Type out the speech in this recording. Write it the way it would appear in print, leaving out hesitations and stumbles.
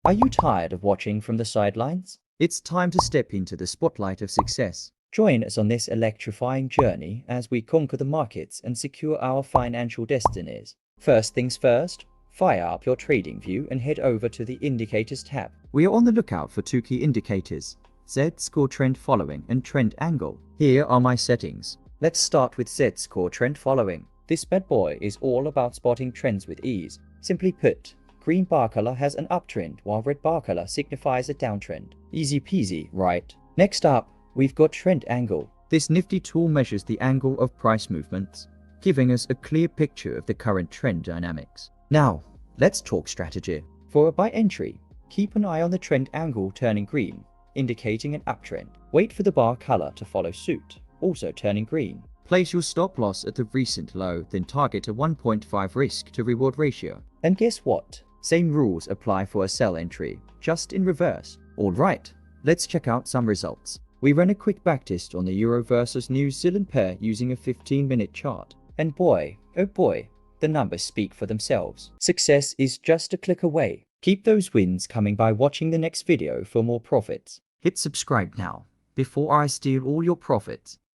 Are you tired of watching from the sidelines? It's time to step into the spotlight of success. Join us on this electrifying journey as we conquer the markets and secure our financial destinies. First things first, fire up your TradingView and head over to the Indicators tab. We are on the lookout for two key indicators, Z-score trend following and trend angle. Here are my settings. Let's start with Z-score trend following. This bad boy is all about spotting trends with ease. Simply put, green bar color has an uptrend while red bar color signifies a downtrend. Easy peasy, right? Next up, we've got trend angle. This nifty tool measures the angle of price movements, giving us a clear picture of the current trend dynamics. Now, let's talk strategy. For a buy entry, keep an eye on the trend angle turning green, indicating an uptrend. Wait for the bar color to follow suit, also turning green. Place your stop loss at the recent low, then target a 1.5 risk to reward ratio. And guess what? Same rules apply for a sell entry, just in reverse. Alright, let's check out some results. We ran a quick backtest on the Euro versus New Zealand pair using a 15-minute chart. And boy, oh boy, the numbers speak for themselves. Success is just a click away. Keep those wins coming by watching the next video for more profits. Hit subscribe now, before I steal all your profits.